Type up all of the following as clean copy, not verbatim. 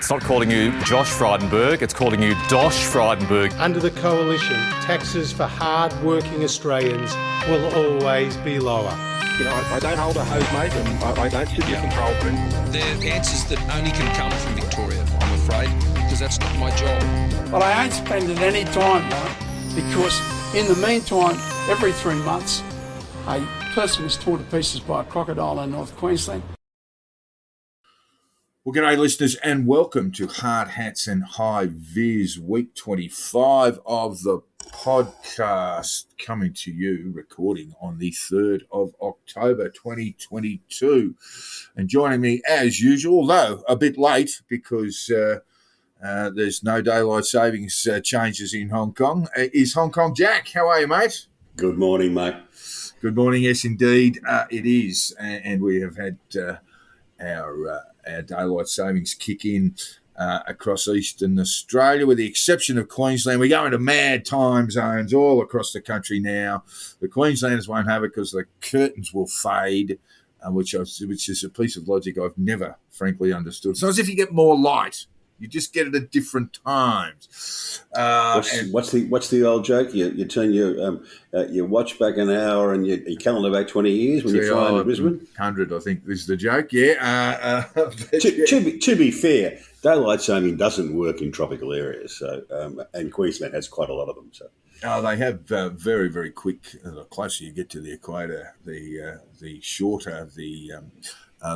It's not calling you Josh Frydenberg, it's calling you Dosh Frydenberg. Under the Coalition, taxes for hard-working Australians will always be lower. You know, I don't hold a hose, mate, and I don't sit in control room. They're answers that only can come from Victoria, I'm afraid, because that's not my job. But I ain't spending any time, though, because in the meantime, every 3 months, a person was torn to pieces by a crocodile in North Queensland. Well, g'day listeners and welcome to Hard Hats and High Vis, week 25 of the podcast, coming to you, recording on the 3rd of October 2022. And joining me as usual, though a bit late because there's no daylight savings changes in Hong Kong, is Hong Kong Jack. How are you, mate? Good morning, mate. Good morning, yes indeed, it is. And we have had our daylight savings kick in across eastern Australia, with the exception of Queensland. We're going to mad time zones all across the country now. The Queenslanders won't have it because the curtains will fade, which is a piece of logic I've never, frankly, understood. It's not as if you get more light. You just get it at different times. What's the old joke? You turn your watch back an hour and your calendar back 20 years when you're flying to Brisbane? 100, I think, is the joke, yeah. To be fair, daylight saving doesn't work in tropical areas, so and Queensland has quite a lot of them. So. They have very, very quick. The closer you get to the equator, the shorter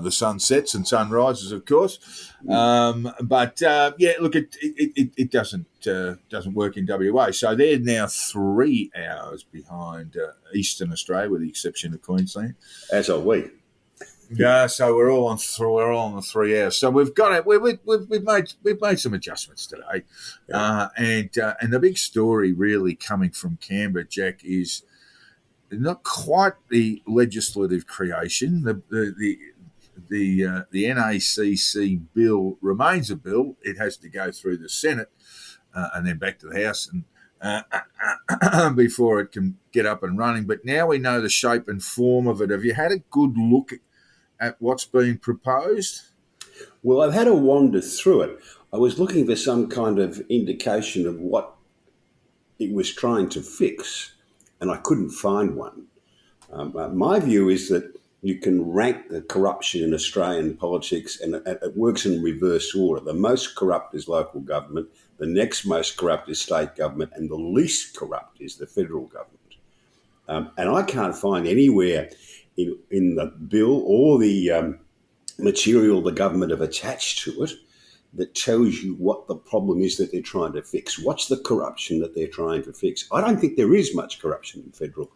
the sun sets and sun rises, of course. But look, it doesn't work in WA. So they're now 3 hours behind Eastern Australia, with the exception of Queensland. As are we. Yeah, so we're all on the 3 hours. So we've got it. We've made some adjustments today, and the big story really coming from Canberra, Jack, is not quite the legislative creation. The NACC bill remains a bill. It has to go through the Senate and then back to the House and before it can get up and running. But now we know the shape and form of it. Have you had a good look at what's been proposed? Well, I've had a wander through it. I was looking for some kind of indication of what it was trying to fix, and I couldn't find one. My view is that you can rank the corruption in Australian politics, and it works in reverse order. The most corrupt is local government, the next most corrupt is state government, and the least corrupt is the federal government. And I can't find anywhere in the bill or the material the government have attached to it that tells you what the problem is that they're trying to fix. What's the corruption that they're trying to fix? I don't think there is much corruption in federal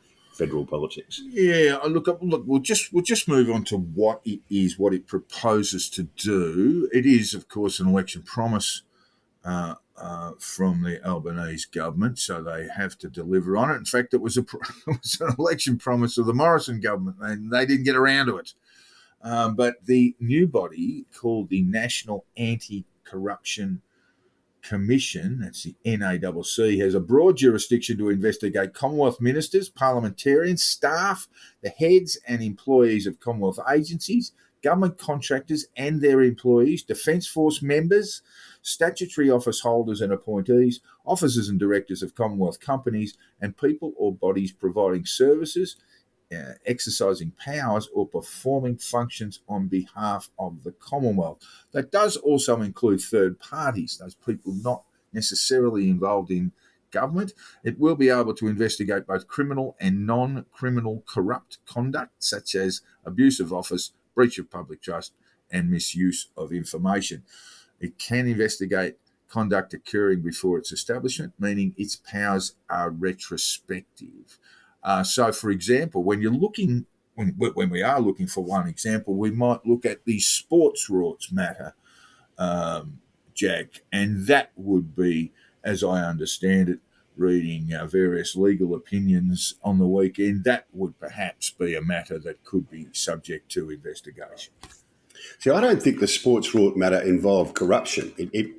politics. Yeah, look. We'll just move on to what it is, what it proposes to do. It is, of course, an election promise from the Albanese government, so they have to deliver on it. In fact, it was an election promise of the Morrison government, and they didn't get around to it. But the new body, called the National Anti-Corruption Commission, that's the NACC, has a broad jurisdiction to investigate Commonwealth ministers, parliamentarians, staff, the heads and employees of Commonwealth agencies, government contractors and their employees, Defence Force members, statutory office holders and appointees, officers and directors of Commonwealth companies, and people or bodies providing services, exercising powers or performing functions on behalf of the Commonwealth. That does also include third parties, those people not necessarily involved in government. It will be able to investigate both criminal and non-criminal corrupt conduct, such as abuse of office, breach of public trust, and misuse of information. It can investigate conduct occurring before its establishment, meaning its powers are retrospective. So, for example, when we are looking for one example, we might look at the sports rorts matter, Jack, and that would be, as I understand it, reading various legal opinions on the weekend, that would perhaps be a matter that could be subject to investigation. See, I don't think the sports rort matter involved corruption.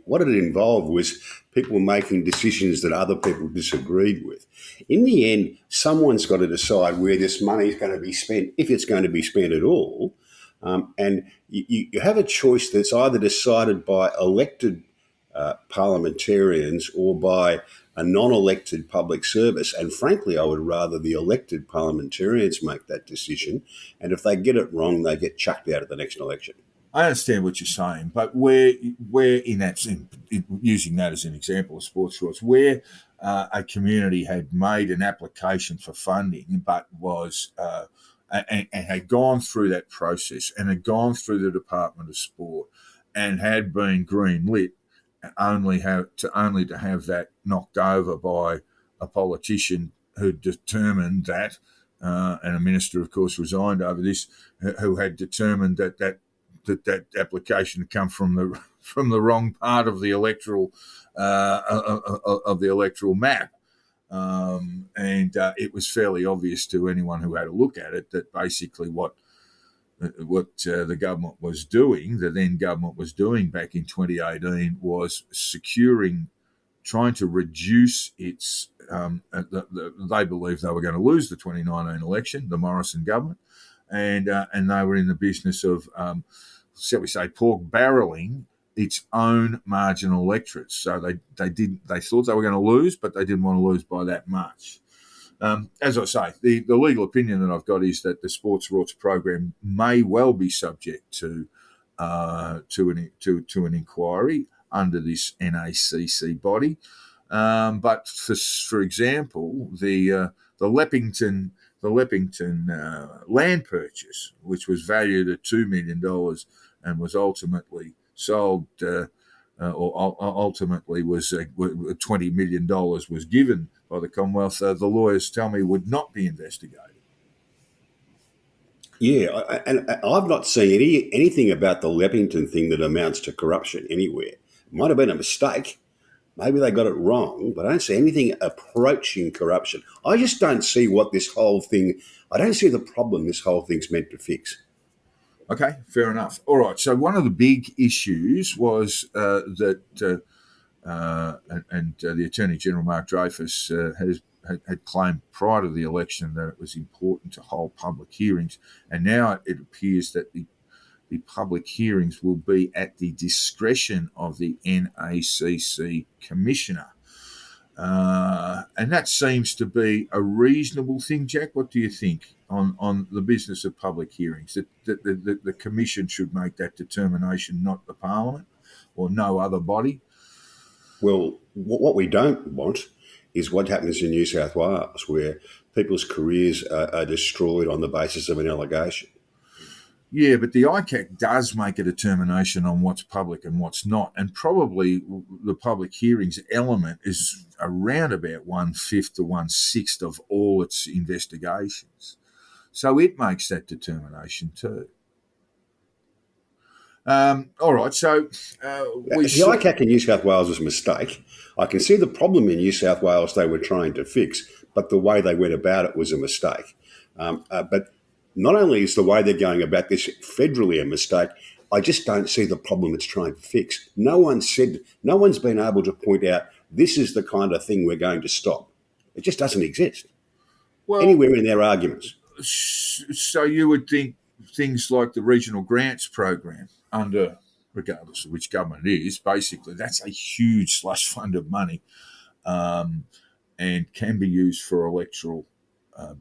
What it involved was people making decisions that other people disagreed with. In the end, someone's got to decide where this money is going to be spent, if it's going to be spent at all. And you have a choice that's either decided by elected parliamentarians or by a non-elected public service. And frankly, I would rather the elected parliamentarians make that decision. And if they get it wrong, they get chucked out of the next election. I understand what you're saying, but where in that, using that as an example of sports rights, where a community had made an application for funding, but was and had gone through that process and had gone through the Department of Sport and had been green lit, only to have that knocked over by a politician who determined that, and a minister, of course, resigned over this, who had determined that application had come from the wrong part of the electoral map, and it was fairly obvious to anyone who had a look at it that basically what the government was doing, the then government was doing back in 2018, was trying to reduce its. They believed they were going to lose the 2019 election, the Morrison government, and they were in the business of, shall we say, pork barrelling its own marginal electorates. So they thought they were going to lose, but they didn't want to lose by that much. As I say, the legal opinion that I've got is that the sports rights program may well be subject to an inquiry under this NACC body. But for example, the Leppington land purchase, which was valued at $2 million and was ultimately sold, or ultimately was $20 million was given by the Commonwealth, the lawyers tell me would not be investigated. Yeah, and I've not seen anything about the Leppington thing that amounts to corruption anywhere. It might have been a mistake. Maybe they got it wrong, but I don't see anything approaching corruption. I just don't see I don't see the problem this whole thing's meant to fix. Okay, fair enough. All right, so one of the big issues was that the Attorney General, Mark Dreyfus, had claimed prior to the election that it was important to hold public hearings, and now it appears that the public hearings will be at the discretion of the NACC Commissioner. And that seems to be a reasonable thing, Jack. What do you think on the business of public hearings? That the Commission should make that determination, not the Parliament or no other body? Well, what we don't want is what happens in New South Wales, where people's careers are destroyed on the basis of an allegation. Yeah, but the ICAC does make a determination on what's public and what's not, and probably the public hearings element is around about 1/5 to 1/6 of all its investigations. So it makes that determination too. All right, so the ICAC in New South Wales was a mistake. I can see the problem in New South Wales they were trying to fix, but the way they went about it was a mistake. But not only is the way they're going about this federally a mistake, I just don't see the problem it's trying to fix. No one's been able to point out this is the kind of thing we're going to stop. It just doesn't exist anywhere in their arguments. So you would think things like the regional grants program, regardless of which government it is, basically that's a huge slush fund of money, and can be used for electoral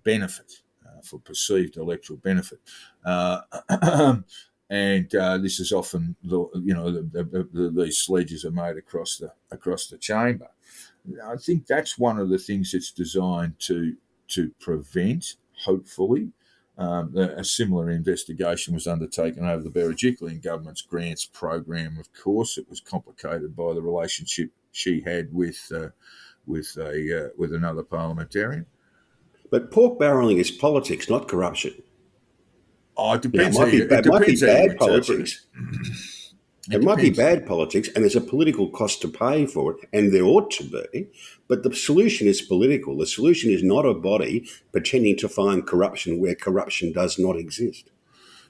benefit. For perceived electoral benefit, and this is often these sledges are made across the chamber. I think that's one of the things it's designed to prevent. Hopefully, a similar investigation was undertaken over the Berejiklian government's grants program. Of course, it was complicated by the relationship she had with another parliamentarian. But pork barrelling is politics, not corruption. Oh, it depends. It might be bad politics. It might be bad politics, and there's a political cost to pay for it, and there ought to be. But the solution is political. The solution is not a body pretending to find corruption where corruption does not exist.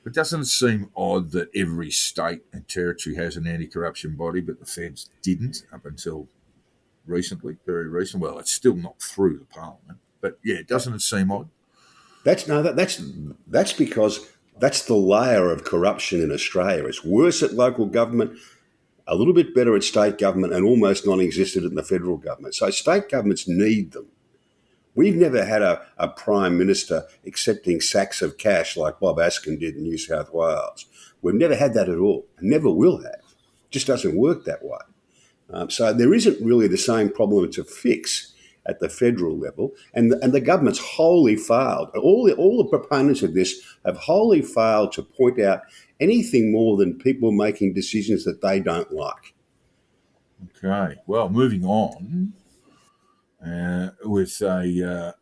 But doesn't it seem odd that every state and territory has an anti-corruption body, but the feds didn't up until recently, very recent? Well, it's still not through the Parliament. But yeah, doesn't it seem odd? That's because That's the layer of corruption in Australia. It's worse at local government, a little bit better at state government, and almost non-existent in the federal government. So state governments need them. We've never had a prime minister accepting sacks of cash like Bob Askin did in New South Wales. We've never had that at all, and never will have. It just doesn't work that way. So there isn't really the same problem to fix at the federal level, and the government's wholly failed. All the proponents of this have wholly failed to point out anything more than people making decisions that they don't like. Okay, well, moving on with a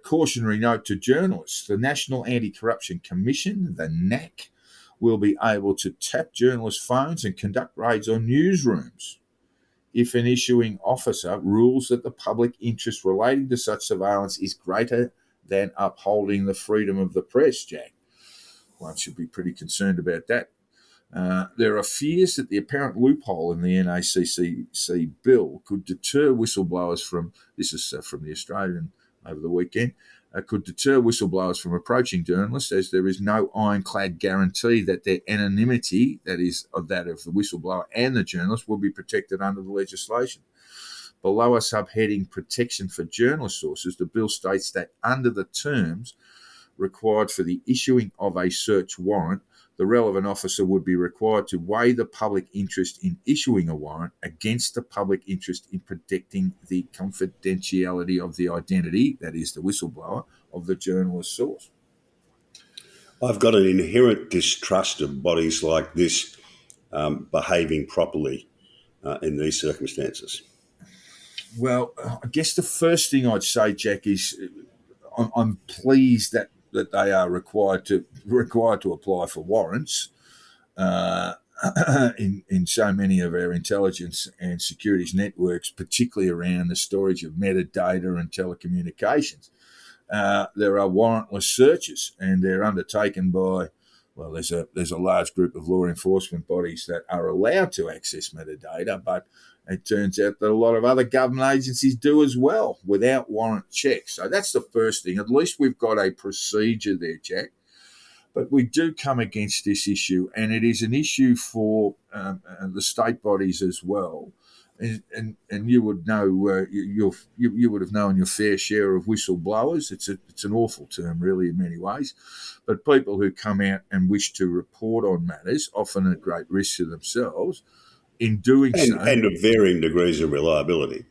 cautionary note to journalists. The National Anti-Corruption Commission, the NAC, will be able to tap journalists' phones and conduct raids on newsrooms if an issuing officer rules that the public interest relating to such surveillance is greater than upholding the freedom of the press, Jack. One should be pretty concerned about that. There are fears that the apparent loophole in the NACCC bill could deter whistleblowers from, this is from the Australian over the weekend, could deter whistleblowers from approaching journalists, as there is no ironclad guarantee that their anonymity, that is, of that of the whistleblower and the journalist, will be protected under the legislation. Below a subheading Protection for Journalist Sources, the bill states that under the terms required for the issuing of a search warrant, the relevant officer would be required to weigh the public interest in issuing a warrant against the public interest in protecting the confidentiality of the identity, that is the whistleblower, of the journalist source. I've got an inherent distrust of bodies like this behaving properly in these circumstances. Well, I guess the first thing I'd say, Jack, is I'm pleased that they are required to apply for warrants in so many of our intelligence and securities networks, particularly around the storage of metadata and telecommunications. There are warrantless searches, and they're undertaken by, well, there's a large group of law enforcement bodies that are allowed to access metadata, but it turns out that a lot of other government agencies do as well without warrant checks. So that's the first thing. At least we've got a procedure there, Jack. But we do come against this issue, and it is an issue for the state bodies as well. And you would know you would have known your fair share of whistleblowers. It's an awful term, really, in many ways. But people who come out and wish to report on matters, often at great risk to themselves, in doing so, and of varying degrees of reliability.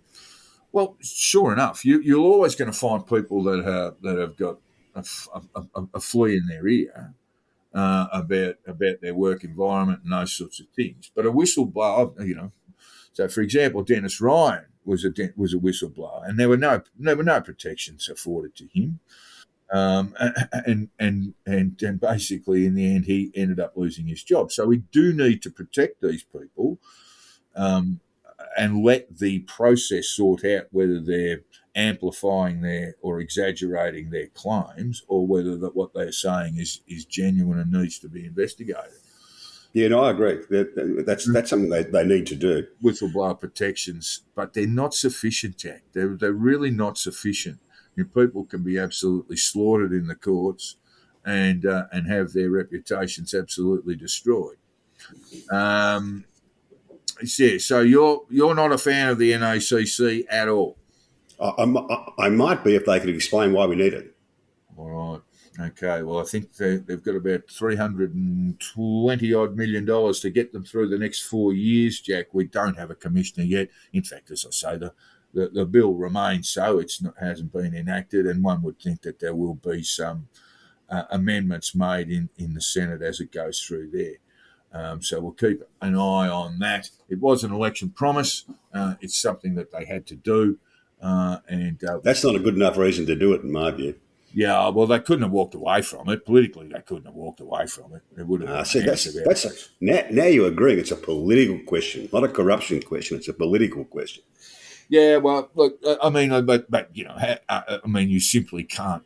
Well, sure enough, you're always going to find people that have got a flea in their ear about their work environment and those sorts of things. But a whistleblower, so for example, Dennis Ryan was a whistleblower, and there were no protections afforded to him. And basically, in the end, he ended up losing his job. So we do need to protect these people and let the process sort out whether they're amplifying or exaggerating their claims, or whether what they're saying is genuine and needs to be investigated. Yeah, no, I agree. That's something they need to do. Whistleblower protections, but they're not sufficient, Jack. They're really not sufficient. People can be absolutely slaughtered in the courts and have their reputations absolutely destroyed. Yeah, so you're not a fan of the NACC at all? I might be if they could explain why we need it. All right. Okay. Well, I think they've got about $320 million to get them through the next 4 years, Jack. We don't have a commissioner yet. In fact, as I say, the bill remains so. It hasn't been enacted, and one would think that there will be some amendments made in the Senate as it goes through there. So we'll keep an eye on that. It was an election promise. It's something that they had to do. That's not a good enough reason to do it, in my view. Yeah, well, they couldn't have walked away from it. Politically, they couldn't have walked away from it. It would have now you're agreeing it's a political question, not a corruption question. It's a political question. Yeah, well, look, I mean, but you simply can't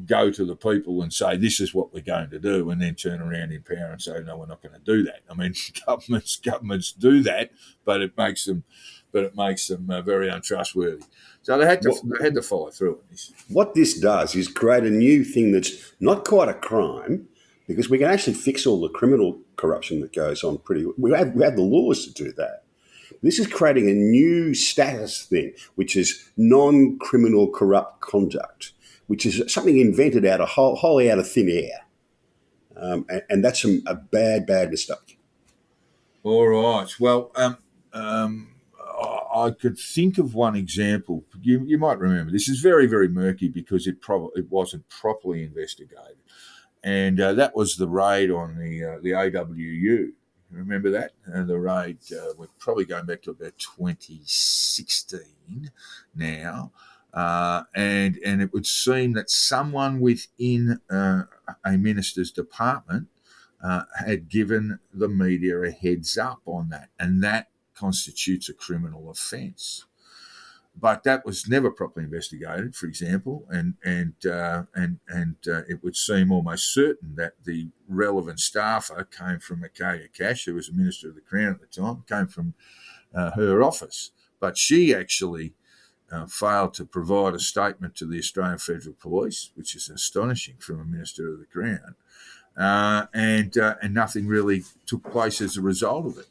go to the people and say, this is what we're going to do, and then turn around in power and say, no, we're not going to do that. I mean, governments do that, but it makes them very untrustworthy. So they had to follow through on this. What this does is create a new thing that's not quite a crime, because we can actually fix all the criminal corruption that goes on we have the laws to do that. This is creating a new status thing, which is non-criminal corrupt conduct, which is something invented wholly out of thin air. And that's a bad mistake. All right. Well, I could think of one example. You might remember. This is very, very murky because it wasn't properly investigated. And that was the raid on the AWU. Remember that? The raid, we're probably going back to about 2016 now. And it would seem that someone within a minister's department had given the media a heads up on that, and that constitutes a criminal offence. But that was never properly investigated, for example, and it would seem almost certain that the relevant staffer came from Micaiah Cash, who was a Minister of the Crown at the time, came from her office. But she actually failed to provide a statement to the Australian Federal Police, which is astonishing from a Minister of the Crown, and nothing really took place as a result of it.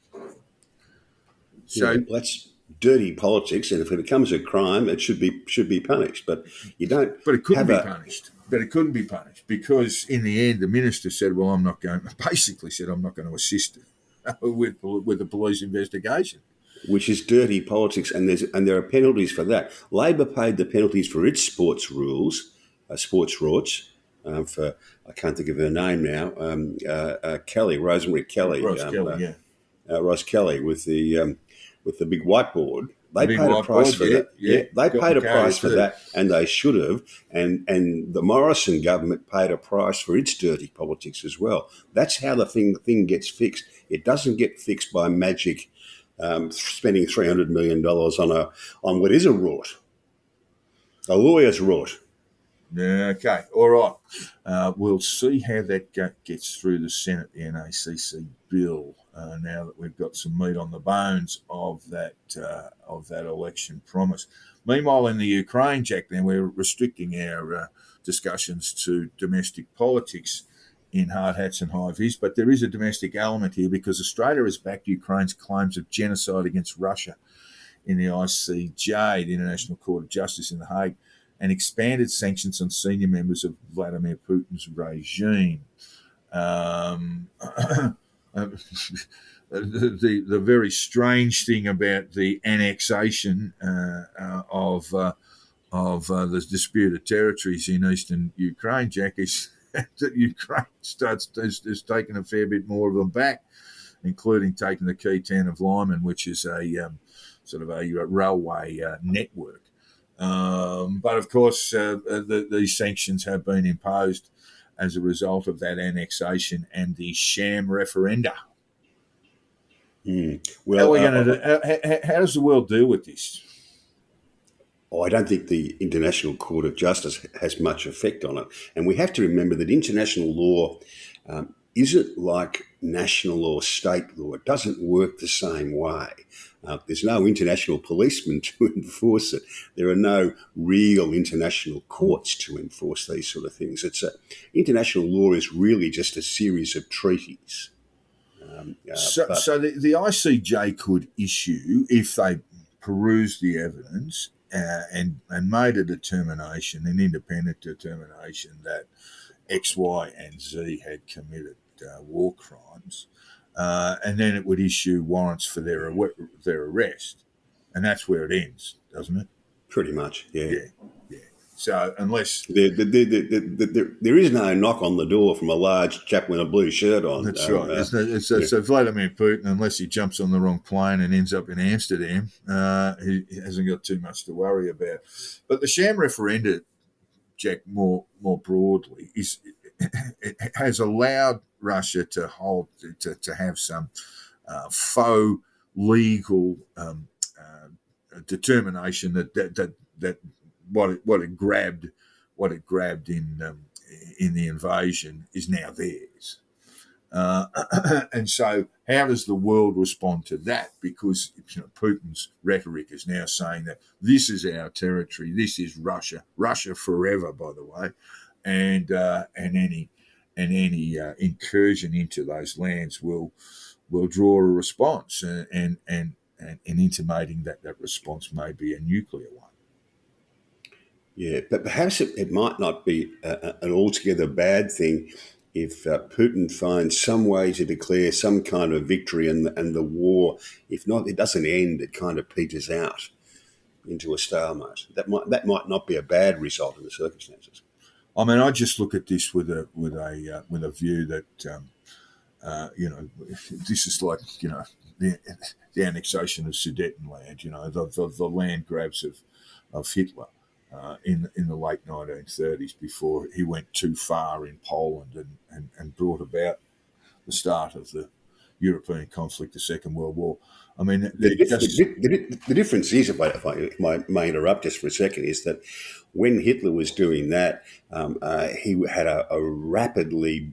So that's dirty politics, and if it becomes a crime, it should be punished. But you don't. But it couldn't be punished. But it couldn't be punished because in the end, the minister said, "Well, I'm not going." Basically, said, "I'm not going to assist with the police investigation." Which is dirty politics, and there are penalties for that. Labor paid the penalties for its sports rules, sports rorts. For I can't think of her name now. Kelly, Rosemary Kelly, Ross Kelly with the big whiteboard. They paid a price for that. Yeah, they paid a price for that, and they should have. And the Morrison government paid a price for its dirty politics as well. That's how the thing gets fixed. It doesn't get fixed by magic. Spending $300 million on what is a rort, a lawyer's rort. Okay, all right. We'll see how that gets through the Senate, the NACC bill. Now that we've got some meat on the bones of that election promise. Meanwhile, in the Ukraine, Jack, then we're restricting our discussions to domestic politics in hard hats and high vis, but there is a domestic element here because Australia has backed Ukraine's claims of genocide against Russia in the ICJ, the International Court of Justice in The Hague, and expanded sanctions on senior members of Vladimir Putin's regime. The very strange thing about the annexation of the disputed territories in eastern Ukraine, Jack, is that Ukraine has taken a fair bit more of them back, including taking the key town of Lyman, which is a sort of a railway network. But of course, these sanctions have been imposed as a result of that annexation and the sham referenda. Well, how are we going to do? How does the world deal with this? I don't think the International Court of Justice has much effect on it. And we have to remember that international law isn't like national or state law. It doesn't work the same way. There's no international policeman to enforce it. There are no real international courts to enforce these sort of things. International law is really just a series of treaties. So the ICJ could issue, if they peruse the evidence, and made a determination, an independent determination that X, Y, and Z had committed war crimes, and then it would issue warrants for their arrest, and that's where it ends, doesn't it? Pretty much, yeah. So unless there is no knock on the door from a large chap with a blue shirt on. That's right. So Vladimir Putin, unless he jumps on the wrong plane and ends up in Amsterdam, he hasn't got too much to worry about. But the sham referenda, Jack, more broadly, it has allowed Russia to have some faux legal determination that what it grabbed grabbed in the invasion is now theirs. And so, how does the world respond to that? Because Putin's rhetoric is now saying that this is our territory, this is Russia forever, by the way, and any incursion into those lands will draw a response, and intimating that response may be a nuclear one. Yeah, but perhaps it might not be an altogether bad thing if Putin finds some way to declare some kind of victory and the war, if not, it doesn't end, it kind of peters out into a stalemate. That might not be a bad result in the circumstances. I mean, I just look at this with a view that this is like the annexation of Sudetenland, the land grabs of Hitler. In the late 1930s, before he went too far in Poland and brought about the start of the European conflict, the Second World War. I mean, the difference is, if I may interrupt just for a second, is that when Hitler was doing that, he had a rapidly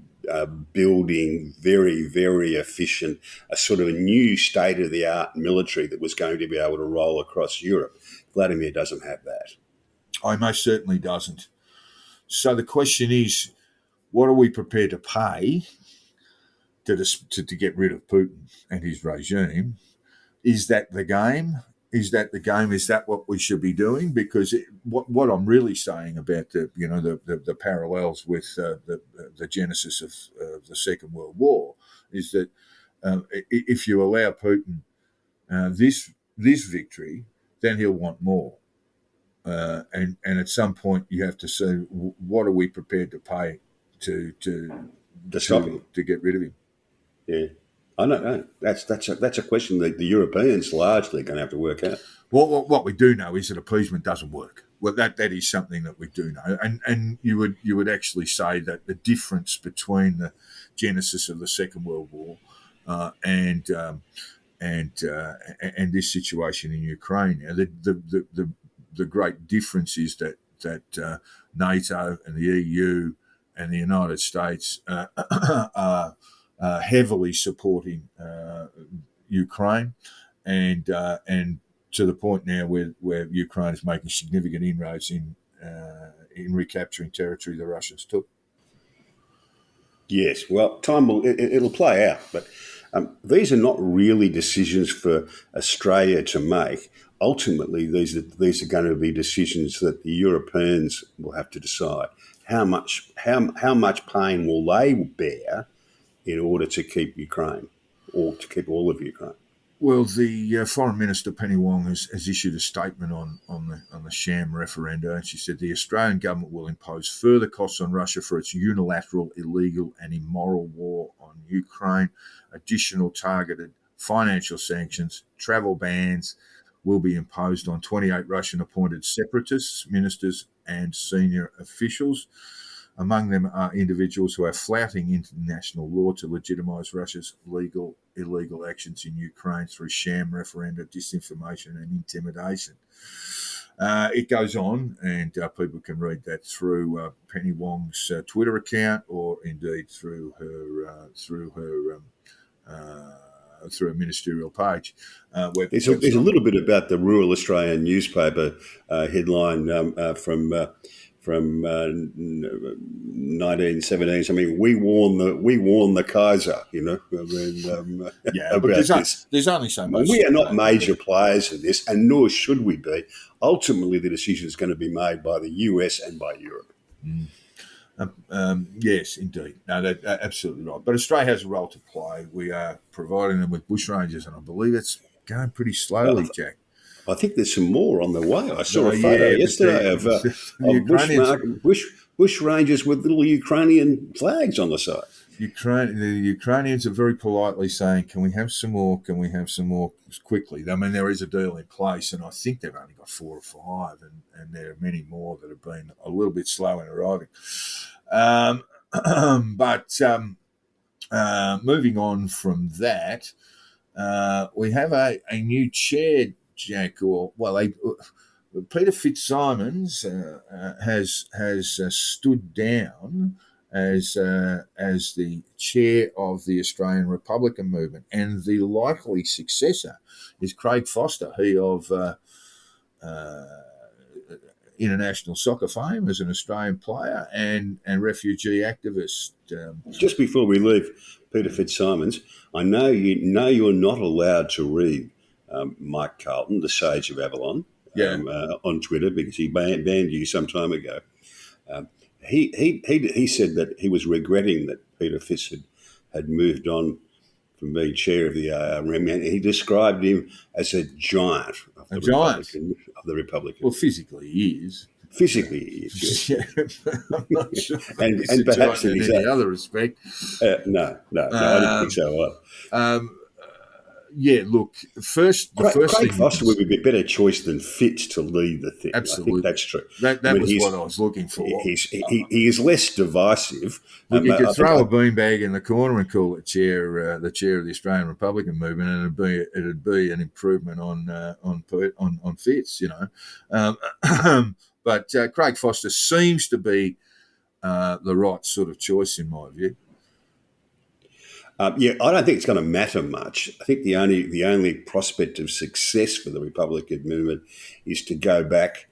building, very, very efficient, a sort of a new state-of-the-art military that was going to be able to roll across Europe. Vladimir doesn't have that. I most certainly doesn't. So the question is, what are we prepared to pay to get rid of Putin and his regime? Is that the game? Is that the game? Is that what we should be doing? Because what I'm really saying about the parallels with the genesis of the Second World War is that if you allow Putin this victory, then he'll want more. And at some point you have to say, what are we prepared to pay to stop him, to get rid of him? Yeah, I don't know. That's a question that the Europeans largely are going to have to work out. What we do know is that appeasement doesn't work. Well, that is something that we do know, and you would actually say that the difference between the genesis of the Second World War and this situation in Ukraine, the great difference is that NATO and the EU and the United States are heavily supporting Ukraine, and to the point now where Ukraine is making significant inroads in recapturing territory the Russians took. Yes, well, time it'll play out, but these are not really decisions for Australia to make. Ultimately, these are going to be decisions that the Europeans will have to decide. How much pain will they bear in order to keep Ukraine, or to keep all of Ukraine? Well, the Foreign Minister Penny Wong has issued a statement on the sham referenda, and she said the Australian government will impose further costs on Russia for its unilateral, illegal and immoral war on Ukraine. Additional targeted financial sanctions, travel bans will be imposed on 28 Russian-appointed separatists, ministers and senior officials. Among them are individuals who are flouting international law to legitimise Russia's illegal actions in Ukraine through sham referenda, disinformation and intimidation. It goes on, and people can read that through Penny Wong's Twitter account, or indeed through a ministerial page. There's a little bit about the Rural Australian newspaper headline from 1917. I mean, we warn the Kaiser, Yeah, about but this. There's only so much. We are not major players in this, and nor should we be. Ultimately, the decision is going to be made by the US and by Europe. Yes, indeed. No, that's absolutely right. But Australia has a role to play. We are providing them with bushrangers, and I believe it's going pretty slowly, Jack. I think there's some more on the way. I saw a photo yesterday of bush rangers with little Ukrainian flags on the side. The Ukrainians are very politely saying, can we have some more? Can we have some more quickly? I mean, there is a deal in place, and I think they've only got 4 or 5, and there are many more that have been a little bit slow in arriving. But moving on from that, we have a new chair, Jack, Peter Fitzsimons has stood down as the chair of the Australian Republican movement, and the likely successor is Craig Foster, he of international soccer fame as an Australian player and refugee activist. Just before we leave Peter Fitzsimons, I know you're not allowed to read Mike Carlton, the Sage of Avalon, on Twitter because he banned you some time ago. He said that he was regretting that Peter Fitz had moved on from being chair of the ARM, and he described him as a giant of the Republican. Well, physically he is. Physically he is, yes. Yeah, I'm not sure. and perhaps in any other respect. No, I didn't think so either. Look, Craig Foster would be a better choice than Fitz to lead the thing. Absolutely. I think that's true. That was what I was looking for. He is less divisive. Look, you could throw a beanbag in the corner and call it the chair of the Australian Republican movement, and it'd be an improvement on Fitz, you know. But Craig Foster seems to be the right sort of choice in my view. I don't think it's going to matter much. I think the only prospect of success for the Republican movement is to go back,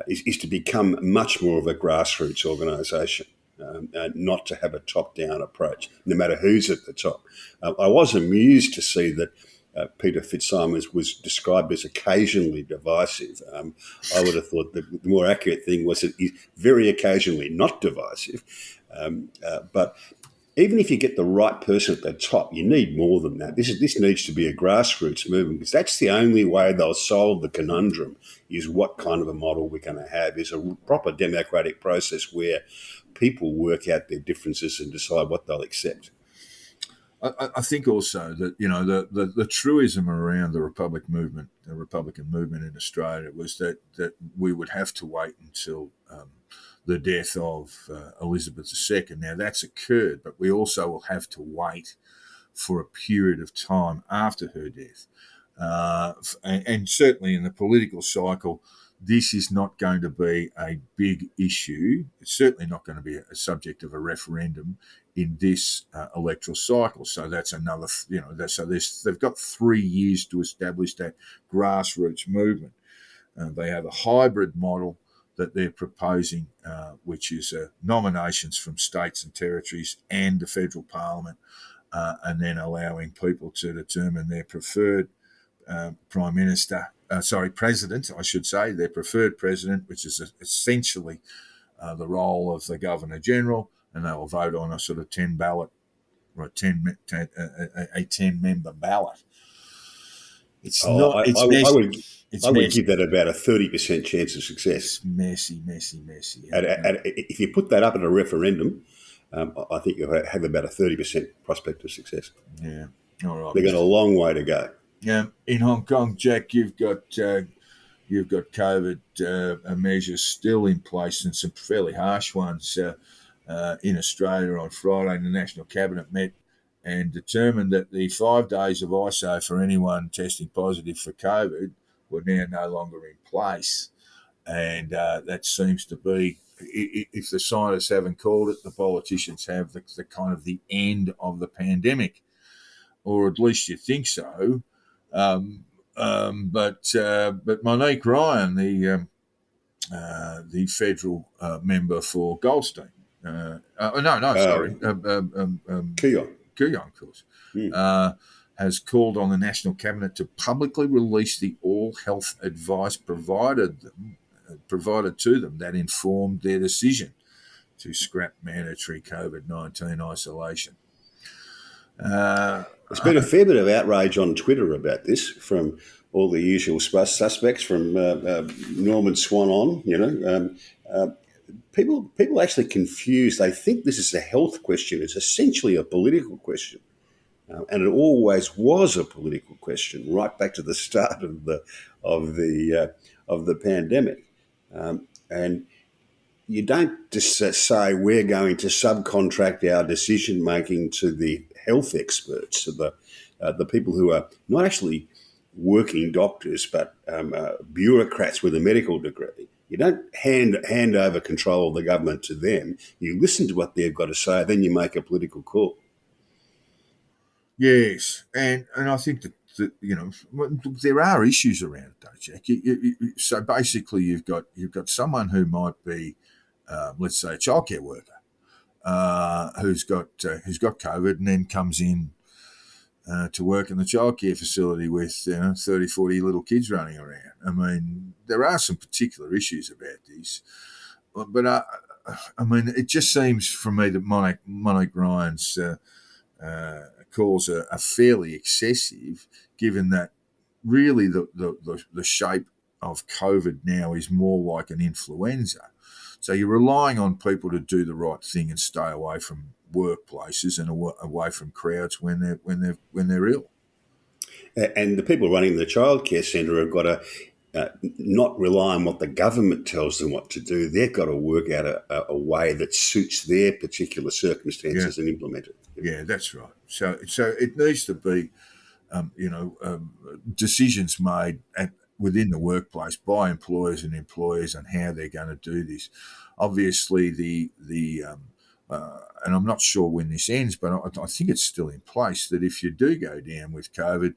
is to become much more of a grassroots organisation, and not to have a top-down approach, no matter who's at the top. I was amused to see that Peter Fitzsimons was described as occasionally divisive. I would have thought the more accurate thing was that he's very occasionally not divisive, but even if you get the right person at the top, you need more than that. This needs to be a grassroots movement, because that's the only way they'll solve the conundrum, is what kind of a model we're going to have, is a proper democratic process where people work out their differences and decide what they'll accept. I think also that, you know, the truism around the Republican movement in Australia was that we would have to wait until the death of Elizabeth II. Now, that's occurred, but we also will have to wait for a period of time after her death. And certainly in the political cycle, this is not going to be a big issue. It's certainly not going to be a subject of a referendum in this electoral cycle. So that's another, you know, they've got 3 years to establish that grassroots movement. They have a hybrid model that they're proposing, which is nominations from states and territories and the federal parliament, and then allowing people to determine their preferred president, I should say, their preferred president, which is essentially the role of the Governor-General, and they will vote on a sort of 10-member ballot. I would give that about a 30% chance of success. It's messy. If you put that up at a referendum, I think you'll have about a 30% prospect of success. Yeah, all right. They've got a long way to go. In Hong Kong, Jack, you've got COVID measures still in place, and some fairly harsh ones in Australia. On Friday, the National Cabinet met and determined that the 5 days of ISO for anyone testing positive for COVID were now no longer in place. And that seems to be, if the scientists haven't called it, the politicians have, the kind of the end of the pandemic, or at least you think so. But Monique Ryan, the federal member for Goldstein, Kooyong, of course, has called on the National Cabinet to publicly release the all health advice provided to them that informed their decision to scrap mandatory COVID-19 isolation. There's been a fair bit of outrage on Twitter about this from all the usual suspects, from Norman Swan on. People actually confuse. They think this is a health question. It's essentially a political question, and it always was a political question right back to the start of the pandemic. And you don't just say we're going to subcontract our decision making to the health experts, to the people who are not actually working doctors, but bureaucrats with a medical degree. You don't hand over control of the government to them. You listen to what they've got to say, then you make a political call. Yes, and I think that there are issues around it, though, Jack. So basically, you've got someone who might be, let's say, a childcare worker who's got COVID and then comes in to work in the childcare facility with 30, 40 little kids running around. I mean, there are some particular issues about this, but I mean, it just seems for me that Monique Ryan's calls are fairly excessive, given that really the shape of COVID now is more like an influenza. So you're relying on people to do the right thing and stay away from workplaces and away from crowds when they're ill. And the people running the childcare centre have got to not rely on what the government tells them what to do. They've got to work out a way that suits their particular circumstances and implement it. Yeah, that's right. So it needs to be, decisions made within the workplace by employers and employers on how they're going to do this. Obviously, and I'm not sure when this ends, but I think it's still in place that if you do go down with COVID,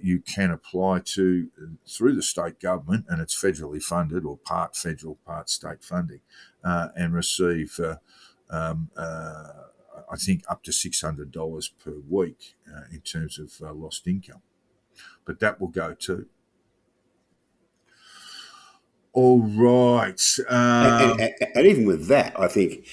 you can apply through the state government, and it's federally funded or part federal, part state funding, and receive, I think, up to $600 per week in terms of lost income. But that will go too. All right. And even with that, I think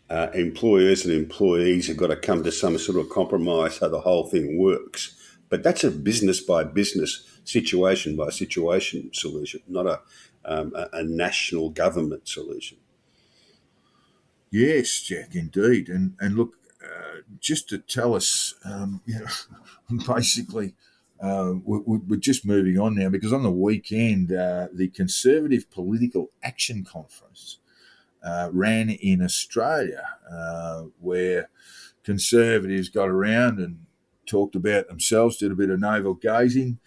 employers and employees have got to come to some sort of compromise so the whole thing works. But that's a business by business, situation by situation solution, not a national government solution. Yes, Jack, indeed. And look, just to tell us, basically, we're just moving on now because on the weekend, the Conservative Political Action Conference ran in Australia, where Conservatives got around and talked about themselves, did a bit of navel gazing,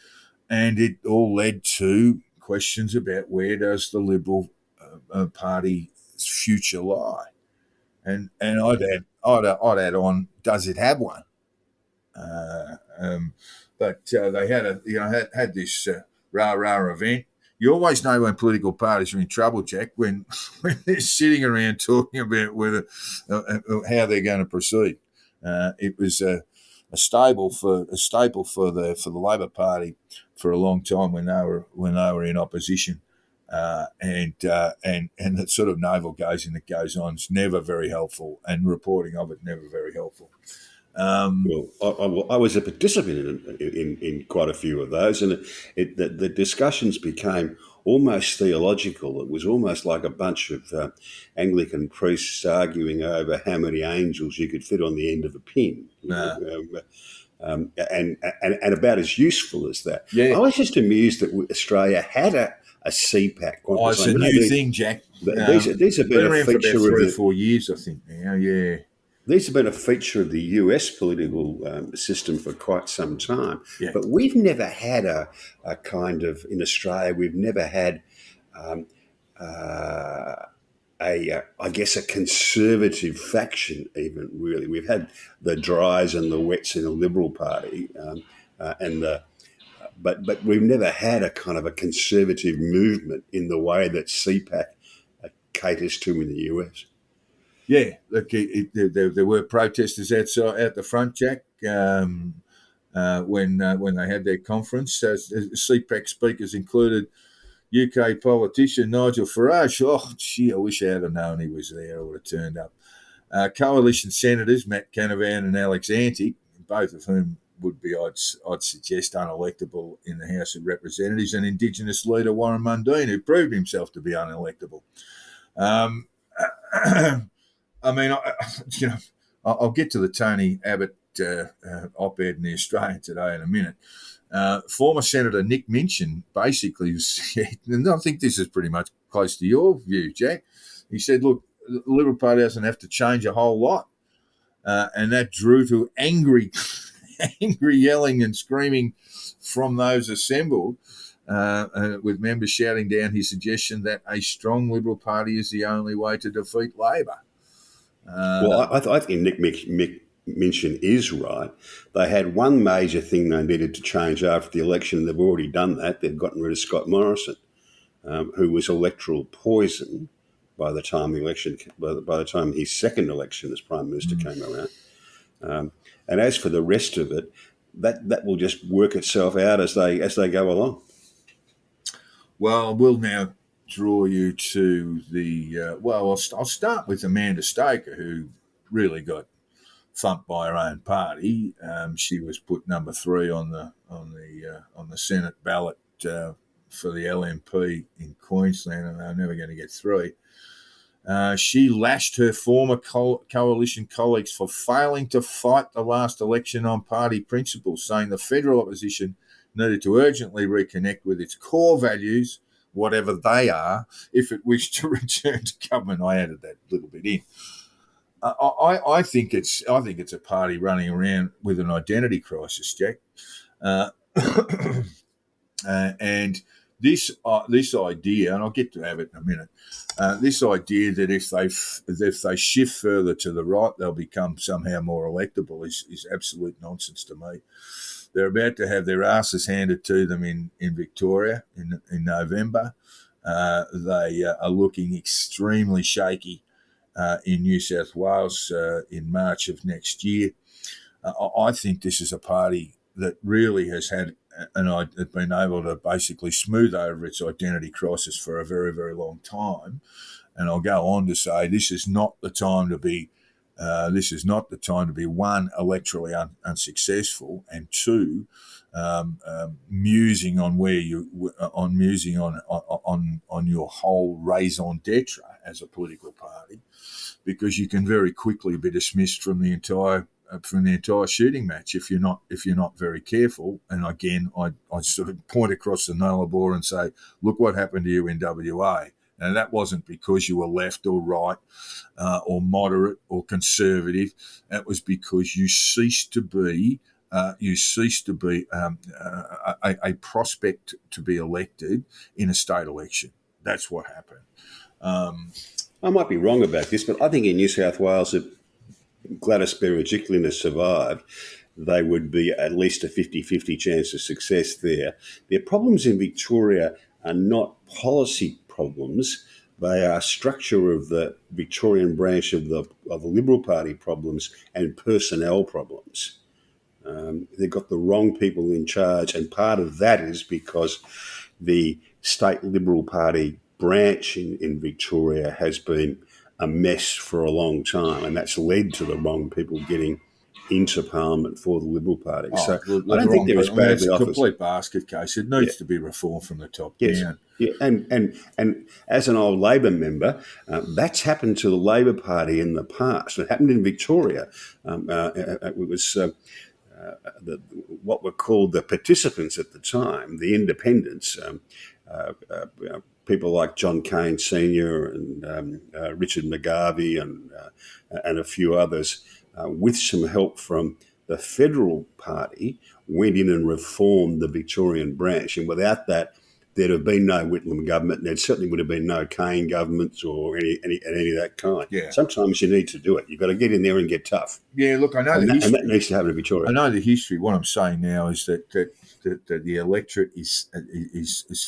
and it all led to questions about where does the Liberal Party's future lie. And I'd add on, does it have one? But they had this rah-rah event. You always know when political parties are in trouble, Jack, when they're sitting around talking about whether how they're going to proceed. It was a staple for the Labor Party for a long time when they were in opposition. And that sort of navel gazing that goes on is never very helpful, and reporting of it never very helpful. I was a participant in quite a few of those, and the discussions became almost theological. It was almost like a bunch of Anglican priests arguing over how many angels you could fit on the end of a pin. And about as useful as that. Yeah. I was just amused that Australia had a CPAC. Oh, it's a new thing, Jack. These have been a feature for about 3 or 4 years, I think, now, yeah. These have been a feature of the US political system for quite some time. Yeah. But we've never had a kind of, in Australia, we've never had I guess a conservative faction even, really. We've had the dries and the wets in the Liberal Party, but we've never had a kind of a conservative movement in the way that CPAC caters to in the US. Yeah, look, there were protesters out the front, Jack, when they had their conference. CPAC speakers included UK politician Nigel Farage. Oh, gee, I wish I had known he was there. I would have turned up. Coalition senators Matt Canavan and Alex Antic, both of whom would be, I'd suggest, unelectable in the House of Representatives, and Indigenous leader Warren Mundine, who proved himself to be unelectable. I mean, I'll get to the Tony Abbott op-ed in the Australian today in a minute. Former Senator Nick Minchin basically said, and I think this is pretty much close to your view, Jack. He said, look, the Liberal Party doesn't have to change a whole lot. And that drew to angry angry yelling and screaming from those assembled, with members shouting down his suggestion that a strong Liberal Party is the only way to defeat Labor. Well, I think Nick Minchin is right. They had one major thing they needed to change after the election. They've already done that. They've gotten rid of Scott Morrison, who was electoral poison by the time by the time his second election as Prime Minister came around. And as for the rest of it, that will just work itself out as they go along. Well, we'll now draw you to the I'll start with Amanda Stoker, who really got thumped by her own party. She was put number 3 on the Senate ballot for the LNP in Queensland, and they're never going to get 3. She lashed her former coalition colleagues for failing to fight the last election on party principles, saying the federal opposition needed to urgently reconnect with its core values, whatever they are, if it wished to return to government. I added that little bit in. I think it's a party running around with an identity crisis, Jack, and this idea, and I'll get to have it in a minute. This idea that if they shift further to the right, they'll become somehow more electable is absolute nonsense to me. They're about to have their asses handed to them in Victoria in November. They are looking extremely shaky in New South Wales in March of next year. I think this is a party that really has had been able to basically smooth over its identity crisis for a very, very long time. And I'll go on to say this is not the time to be. One, electorally unsuccessful, and 2, musing on your whole raison d'etre as a political party, because you can very quickly be dismissed from the entire shooting match if you're not very careful. And again, I sort of point across the Nullarbor and say, look what happened to you in WA. And that wasn't because you were left or right or moderate or conservative. That was because you ceased to be a prospect to be elected in a state election. That's what happened. I might be wrong about this, but I think in New South Wales, if Gladys Berejiklian survived, they would be at least a 50-50 chance of success there. Their problems in Victoria are not policy problems. They are structure of the Victorian branch of the Liberal Party problems and personnel problems. They've got the wrong people in charge, and part of that is because the state Liberal Party branch in Victoria has been a mess for a long time, and that's led to the wrong people getting into Parliament for the Liberal Party. So I don't think they're as badly off. It's a complete basket case. It needs to be reformed from the top down. Yeah, and as an old Labor member, that's happened to the Labor Party in the past. It happened in Victoria. It was what were called the participants at the time, the independents, people like John Cain Sr. and Richard McGarvey and a few others, with some help from the Federal Party, went in and reformed the Victorian branch. And without that, there'd have been no Whitlam government, and there certainly would have been no Cain governments or any of that kind. Yeah. Sometimes you need to do it. You've got to get in there and get tough. Yeah, look, I know and that needs to happen in Victoria. I know the history. What I'm saying now is that the electorate is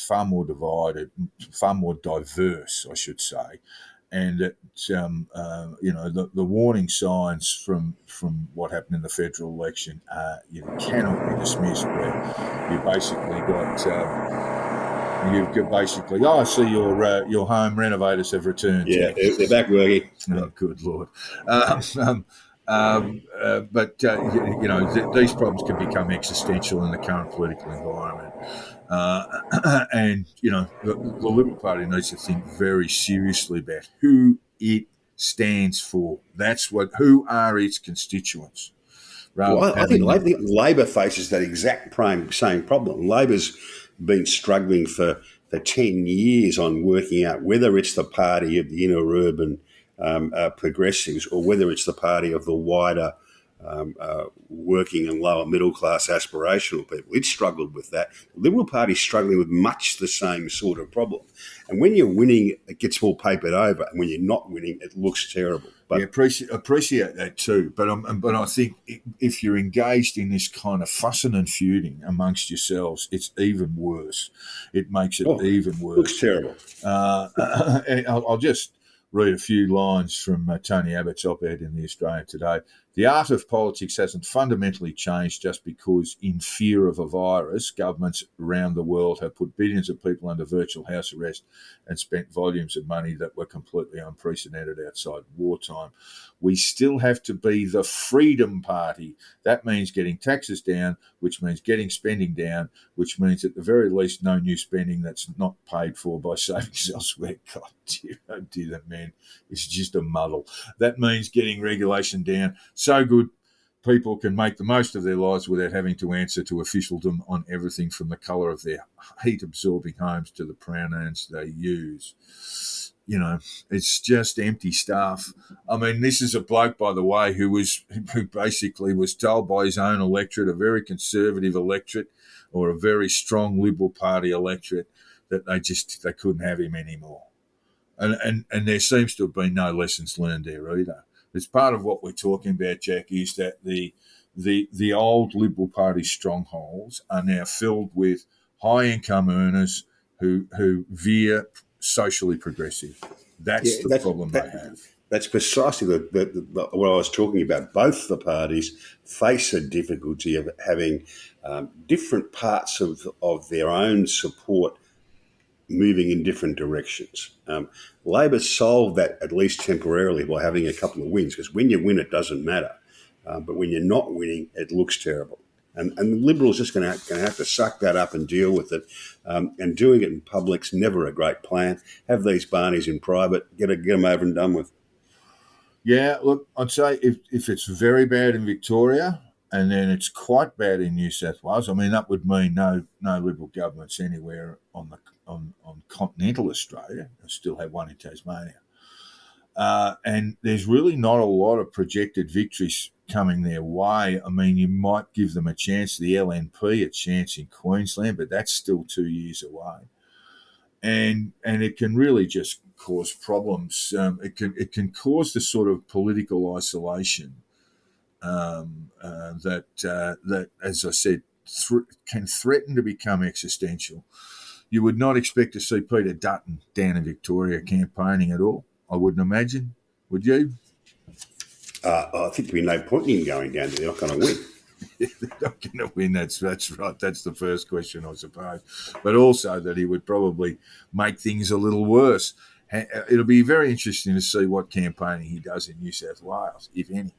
far more divided, far more diverse, I should say, and that the warning signs from what happened in the federal election cannot be dismissed. Where you basically got. You've basically, I see your home renovators have returned. Yeah, they're back working. Oh, good Lord. But these problems can become existential in the current political environment. And the Liberal Party needs to think very seriously about who it stands for. Who are its constituents? I think Labor faces that exact same problem. Labor's been struggling for 10 years on working out whether it's the party of the inner urban progressives or whether it's the party of the wider working and lower middle class aspirational people. It struggled with that. The Liberal Party's struggling with much the same sort of problem. And when you're winning, it gets all papered over, and when you're not winning, it looks terrible. But yeah, appreciate that too. But I think if you're engaged in this kind of fussing and feuding amongst yourselves, it's even worse. It makes it even worse. Looks terrible. I'll just read a few lines from Tony Abbott's op-ed in the Australian today. The art of politics hasn't fundamentally changed just because, in fear of a virus, governments around the world have put billions of people under virtual house arrest and spent volumes of money that were completely unprecedented outside wartime. We still have to be the Freedom Party. That means getting taxes down, which means getting spending down, which means at the very least no new spending that's not paid for by savings elsewhere. God dear, oh dear, that man is just a muddle. That means getting regulation down so good people can make the most of their lives without having to answer to officialdom on everything from the colour of their heat-absorbing homes to the pronouns they use. You know, it's just empty stuff. I mean, this is a bloke, by the way, who basically was told by his own electorate, a very conservative electorate or a very strong Liberal Party electorate, that they couldn't have him anymore. And there seems to have been no lessons learned there either. It's part of what we're talking about, Jack, is that the old Liberal Party strongholds are now filled with high-income earners who veer socially progressive. That's the problem they have. That's precisely what I was talking about. Both the parties face a difficulty of having different parts of their own support moving in different directions. Labor solved that, at least temporarily, by having a couple of wins, because when you win, it doesn't matter. But when you're not winning, it looks terrible. And the Liberals are just going to have to suck that up and deal with it. And doing it in public's never a great plan. Have these Barneys in private, get them over and done with. Yeah, look, I'd say if it's very bad in Victoria and then it's quite bad in New South Wales, I mean, that would mean no Liberal governments anywhere on continental Australia. I still have one in Tasmania. And there's really not a lot of projected victories coming their way. I mean, you might give them a chance, the LNP, a chance in Queensland, but that's still 2 years away. And it can really just cause problems. It can cause the sort of political isolation that, as I said, can threaten to become existential. You would not expect to see Peter Dutton down in Victoria campaigning at all, I wouldn't imagine. Would you? I think there'd be no point in him going down there. They're not going to win. They're not going to win. That's right. That's the first question, I suppose. But also that he would probably make things a little worse. It'll be very interesting to see what campaigning he does in New South Wales, if any.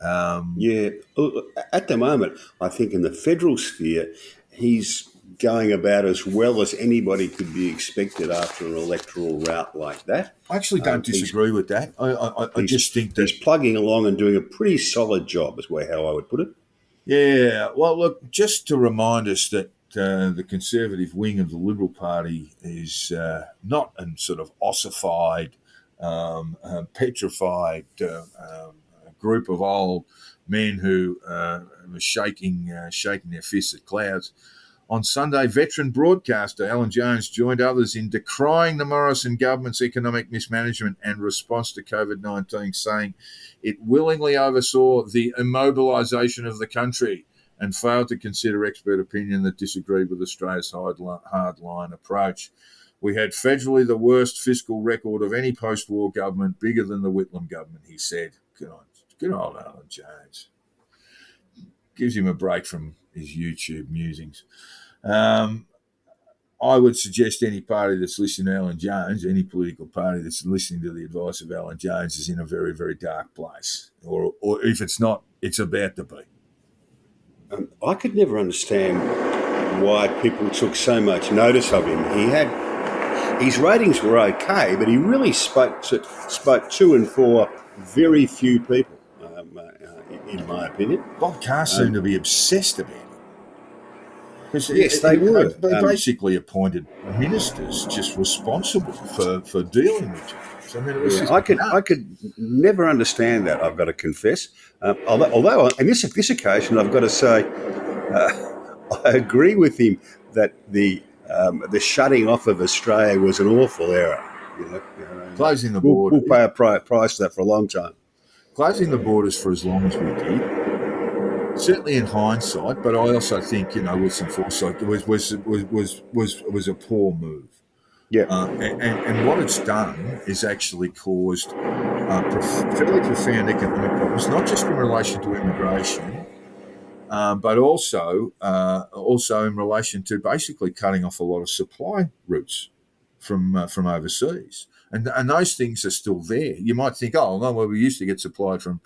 At the moment, I think in the federal sphere, he's going about as well as anybody could be expected after an electoral route like that. I actually don't disagree with that. I just think that he's plugging along and doing a pretty solid job, is how I would put it. Yeah. Well, look, just to remind us that the Conservative wing of the Liberal Party is not a sort of ossified, petrified group of old men who were shaking their fists at clouds. On Sunday, veteran broadcaster Alan Jones joined others in decrying the Morrison government's economic mismanagement and response to COVID-19, saying it willingly oversaw the immobilisation of the country and failed to consider expert opinion that disagreed with Australia's hardline approach. We had federally the worst fiscal record of any post-war government, bigger than the Whitlam government, he said. Good old Alan Jones. Gives him a break from his YouTube musings. I would suggest any party that's listening to Alan Jones, any political party that's listening to the advice of Alan Jones, is in a very, very dark place. Or if it's not, it's about to be. I could never understand why people took so much notice of him. His ratings were okay, but he really spoke to and for very few people, in my opinion. Bob Carr seemed to be obsessed about it. Because Yes, they were. they basically appointed ministers just responsible for dealing with jobs. I mean, it was Yeah, just I nuts. could never understand that. I've got to confess. Although on this occasion, I've got to say, I agree with him that the shutting off of Australia was an awful error. And Closing the we'll border, pay a price for that for a long time. closing the borders for as long as we did. Certainly in hindsight, but I also think with some foresight, it was a poor move. Yeah, And what it's done is actually caused fairly profound economic problems, not just in relation to immigration, but also in relation to basically cutting off a lot of supply routes from overseas. And those things are still there. You might think, oh, no, well, we used to get supply from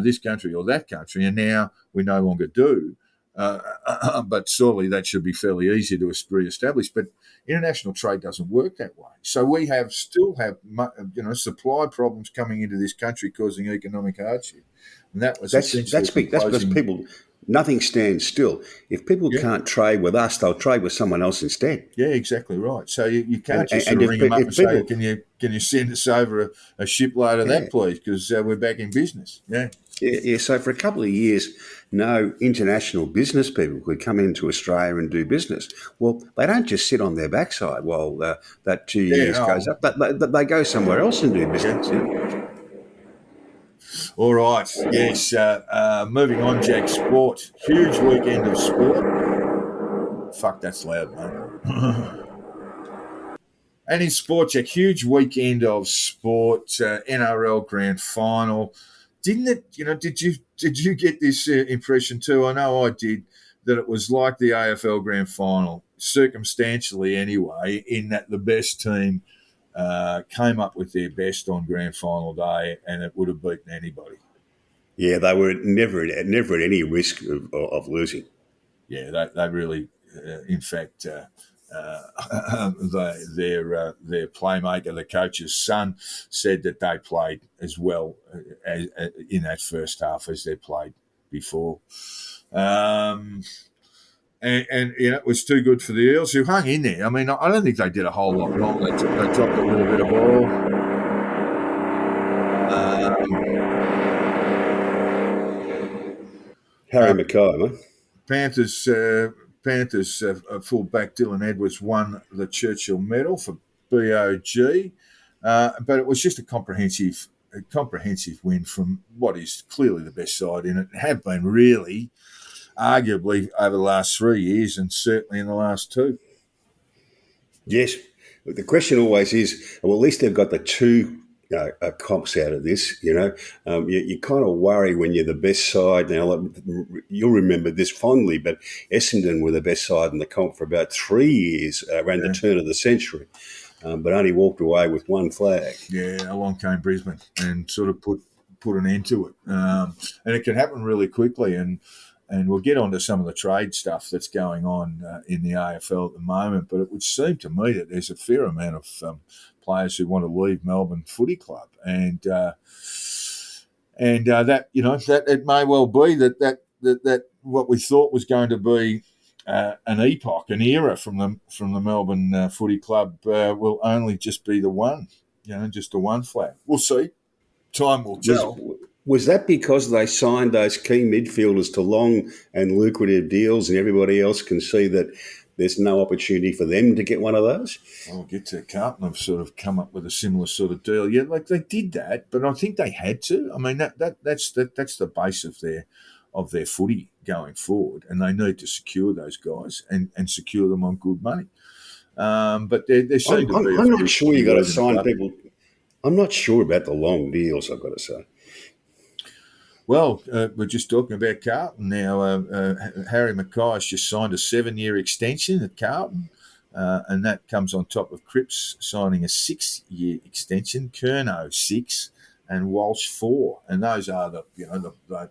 this country or that country, and now we no longer do. But surely that should be fairly easy to re-establish. But international trade doesn't work that way. So we still have supply problems coming into this country causing economic hardship, and that was essentially that's because closing. people. Nothing stands still. If people Yeah, can't trade with us, they'll trade with someone else instead. yeah, exactly right. So you can't And just and sort of if, ring them up and if say, people, can you send us over a shipload of yeah, that, please, because we're back in business. Yeah. yeah. So for a couple of years, no international business people could come into Australia and do business. Well, they don't just sit on their backside while that 2 years Yeah. goes up. They go somewhere else and do Yeah. business. All right. Yes. Moving on, Jack. Sport. Huge weekend of sport. Fuck, that's loud, mate. And in sport, Jack, huge weekend of sport. NRL Grand Final. Didn't it? Did you get this impression too? I know I did. That it was like the AFL Grand Final, circumstantially anyway, in that the best team came up with their best on Grand Final day, and it would have beaten anybody. Yeah, they were never at any risk of losing. Yeah, they really, in fact, their playmaker, the coach's son, said that they played as well as in that first half as they played before. And it was too good for the Eels, who hung in there. I mean, I don't think they did a whole lot wrong. They dropped a little bit of ball. Harry Mackay, man. Panthers fullback Dylan Edwards won the Churchill Medal for BOG, but it was just a comprehensive win from what is clearly the best side in it. Have been really, arguably over the last 3 years, and certainly in the last two. Yes. The question always is, well, at least they've got the two comps out of this. You kind of worry when you're the best side. Now, you'll remember this fondly, but Essendon were the best side in the comp for about 3 years around the turn of the century, but only walked away with one flag. Yeah, along came Brisbane and sort of put an end to it. And it can happen really quickly. And we'll get onto some of the trade stuff that's going on in the AFL at the moment, but it would seem to me that there's a fair amount of players who want to leave Melbourne Footy Club, and that that it may well be that what we thought was going to be an epoch, an era from the Melbourne Footy Club will only just be the one, just the one flag. We'll see. Time will tell. Was that because they signed those key midfielders to long and lucrative deals, and everybody else can see that there's no opportunity for them to get one of those? I'll get to Carlton. Have sort of come up with a similar sort of deal. Yeah, like they did that, but I think they had to. I mean, that's the base of their footy going forward, and they need to secure those guys and secure them on good money. But there seem to be. I'm not sure you got to sign people. I'm not sure about the long deals, I've got to say. Well, we're just talking about Carlton now. Harry Mackay's just signed a 7-year extension at Carlton, and that comes on top of Cripps signing a 6-year extension, Curnow 6, and Walsh 4, and those are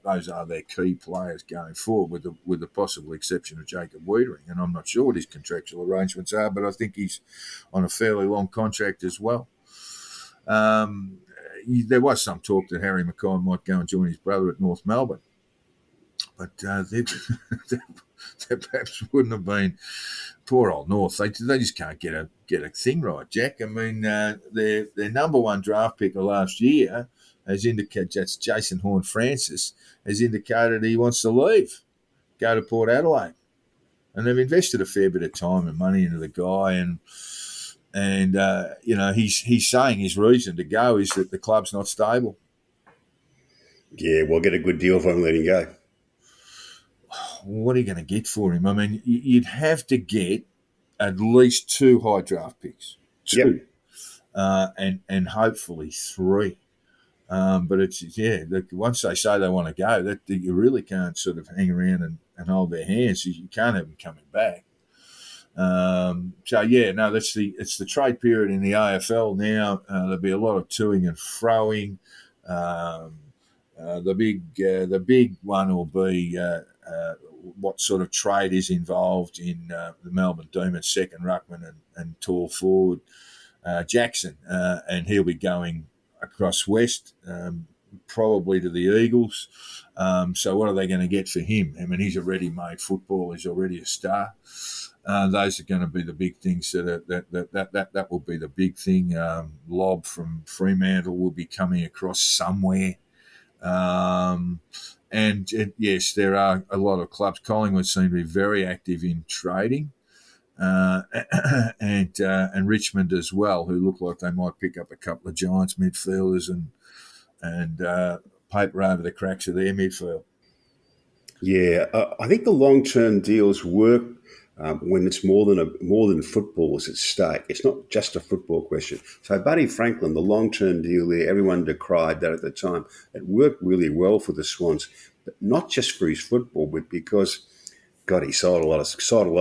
those are their key players going forward, with the possible exception of Jacob Wiedering, and I'm not sure what his contractual arrangements are, but I think he's on a fairly long contract as well. There was some talk that Harry Mackay might go and join his brother at North Melbourne. but they perhaps wouldn't have been. Poor old North, they just can't get a thing right, Jack. I mean, their number one draft pick of last year has indicated, that's Jason Horne-Francis, has indicated he wants to leave, go to Port Adelaide, and they've invested a fair bit of time and money into the guy, and he's saying his reason to go is that the club's not stable. Yeah, we'll get a good deal for him letting go. What are you going to get for him? I mean, you'd have to get at least 2 high draft picks, 2, and hopefully 3. But it's once they say they want to go, that you really can't sort of hang around and hold their hands. You can't have them coming back. It's the trade period in the AFL now. There'll be a lot of toing and froing. The big one will be what sort of trade is involved in the Melbourne Demons' second ruckman and tall forward Jackson, and he'll be going across west, probably to the Eagles. So what are they going to get for him? I mean, he's a ready-made footballer. He's already a star. Those are going to be the big things that will be the big thing. Lob from Fremantle will be coming across somewhere. Yes, there are a lot of clubs. Collingwood seem to be very active in trading, and Richmond as well, who look like they might pick up a couple of Giants midfielders and paper over the cracks of their midfield. Yeah, I think the long-term deals work when it's more than football is at stake. It's not just a football question. So Buddy Franklin, the long-term deal there, everyone decried that at the time. It worked really well for the Swans, but not just for his football, but because, God, he sold a lot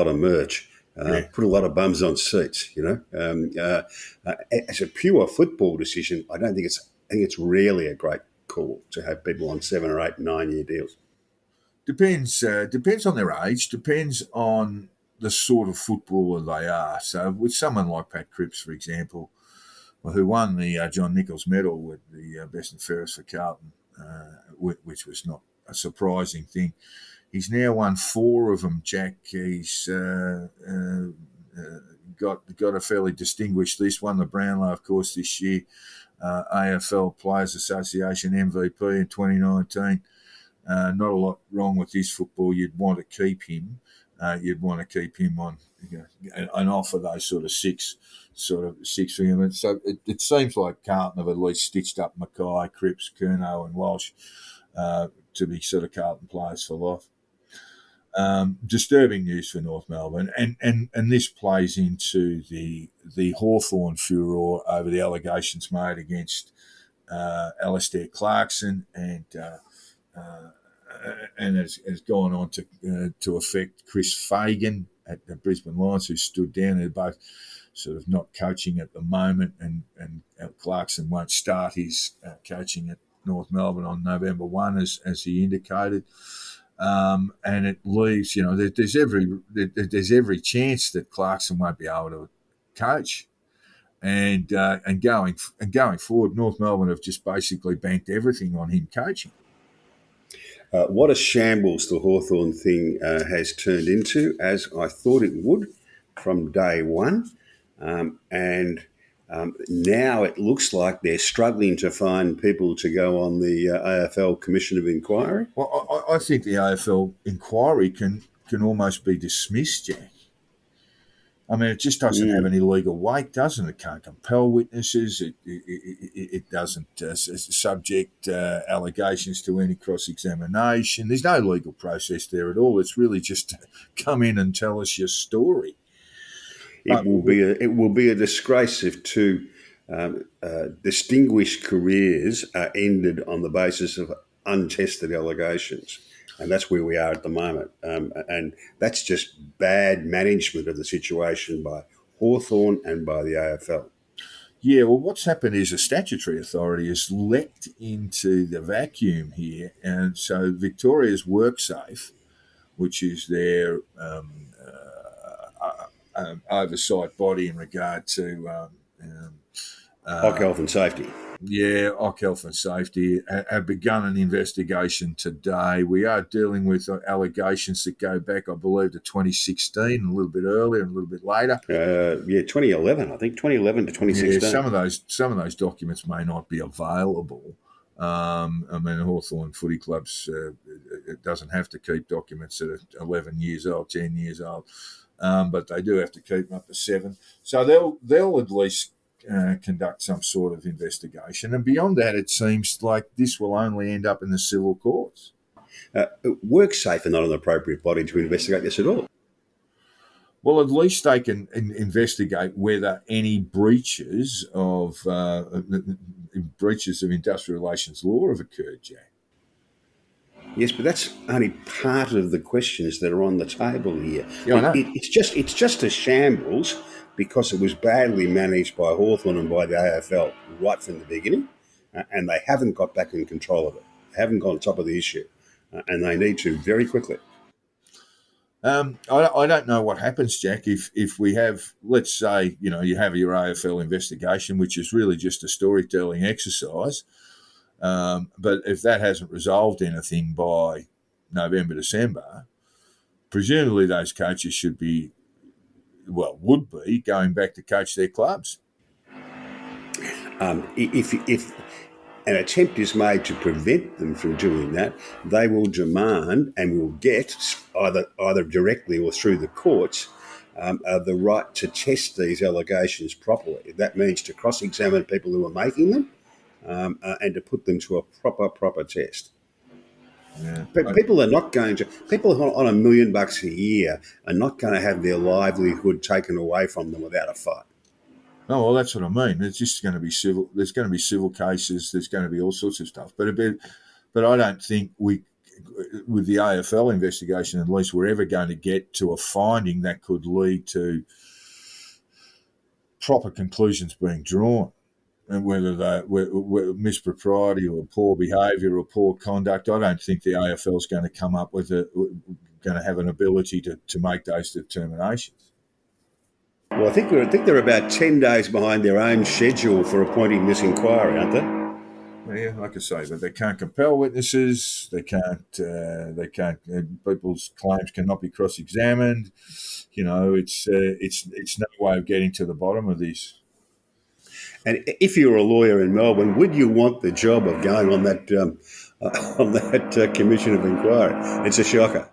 of merch, put a lot of bums on seats. As a pure football decision, I think it's rarely a great call to have people on 7 or 8 and 9 year deals. Depends on their age. Depends on the sort of footballer they are. So with someone like Pat Cripps, for example, who won the John Nichols medal with the best and fairest for Carlton, which was not a surprising thing. He's now won 4 of them, Jack. He's got a fairly distinguished list. Won the Brownlow, of course, this year. AFL Players Association MVP in 2019. Not a lot wrong with his football. You'd want to keep him. You'd want to keep him on and offer those sort of six for him. So it seems like Carlton have at least stitched up Mackay, Cripps, Curnow and Walsh to be sort of Carlton players for life. Disturbing news for North Melbourne, and this plays into the Hawthorn furore over the allegations made against Alistair Clarkson and has gone on to affect Chris Fagan at the Brisbane Lions, who stood down. They're both sort of not coaching at the moment, and Clarkson won't start his coaching at North Melbourne on November 1, as he indicated. And it leaves, there's every chance that Clarkson won't be able to coach. And going forward, North Melbourne have just basically banked everything on him coaching. What a shambles the Hawthorn thing has turned into, as I thought it would from day one. And now it looks like they're struggling to find people to go on the AFL Commission of Inquiry. Well, I think the AFL inquiry can almost be dismissed, Jack. I mean, it just doesn't have any legal weight, doesn't it? It can't compel witnesses. It doesn't subject allegations to any cross-examination. There's no legal process there at all. It's really just to come in and tell us your story. It will be a disgrace if 2 distinguished careers are ended on the basis of untested allegations. And that's where we are at the moment. And that's just bad management of the situation by Hawthorn and by the AFL. Yeah, well, what's happened is a statutory authority has leapt into the vacuum here. And so Victoria's WorkSafe, which is their oversight body in regard to Health and safety. Yeah, OC Health and Safety have begun an investigation today. We are dealing with allegations that go back, I believe, to 2016, a little bit earlier and a little bit later. 2011, I think, 2011 to 2016. Yeah, some of those documents may not be available. I mean, Hawthorn Footy Clubs it doesn't have to keep documents that are 11 years old, 10 years old, but they do have to keep them up to 7. So they'll at least conduct some sort of investigation. And beyond that, it seems like this will only end up in the civil courts. WorkSafe are not an appropriate body to investigate this at all. Well, at least they can investigate whether any breaches of industrial relations law have occurred, Jack. Yes, but that's only part of the questions that are on the table here. Yeah, I know. It's just a shambles because it was badly managed by Hawthorn and by the AFL right from the beginning, and they haven't got back in control of it. They haven't got on top of the issue, and they need to very quickly. I don't know what happens, Jack, if we have, let's say, you have your AFL investigation, which is really just a storytelling exercise, but if that hasn't resolved anything by November, December, presumably those coaches would be going back to coach their clubs. If an attempt is made to prevent them from doing that, they will demand and will get, either directly or through the courts, the right to test these allegations properly. That means to cross-examine people who are making them and to put them to a proper test. Yeah. But people on $1 million a year are not going to have their livelihood taken away from them without a fight. Oh, well, that's what I mean. There's just going to be civil. There's going to be civil cases. There's going to be all sorts of stuff. But I don't think with the AFL investigation, at least, we're ever going to get to a finding that could lead to proper conclusions being drawn. And whether they were mispropriety or poor behaviour or poor conduct, I don't think the AFL is going to come up with going to have an ability to make those determinations. Well, I think they're about 10 days behind their own schedule for appointing this inquiry, aren't they? Well, yeah, like I say, but they can't compel witnesses. They can't. People's claims cannot be cross-examined. It's no way of getting to the bottom of this. And if you were a lawyer in Melbourne, would you want the job of going on that commission of inquiry? It's a shocker.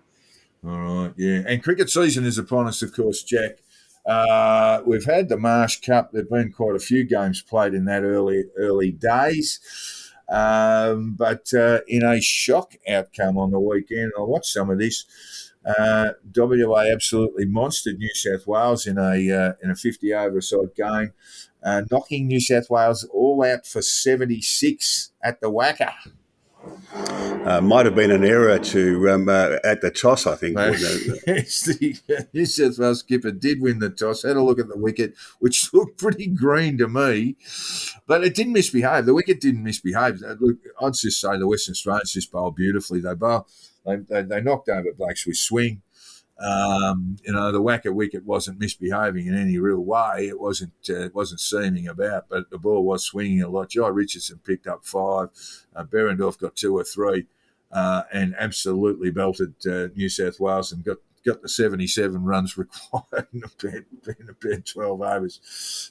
All right, yeah. And cricket season is upon us, of course, Jack. We've had the Marsh Cup. There've been quite a few games played in that early days. But in a shock outcome on the weekend, I watched some of this. WA absolutely monstered New South Wales in a 50-over-side game, knocking New South Wales all out for 76 at the Wacker. Might have been an error at the toss, I think. Yes, the New South Wales skipper did win the toss, had a look at the wicket, which looked pretty green to me, but it didn't misbehave. The wicket didn't misbehave. Look, I'd just say the Western Australians just bowled beautifully. They knocked over Blakes with swing. The Wacker wicket wasn't misbehaving in any real way. It wasn't seaming about, but the ball was swinging a lot. Jai Richardson picked up 5. Berendorf got 2 or 3, and absolutely belted New South Wales and got the 77 runs required in about 12 overs.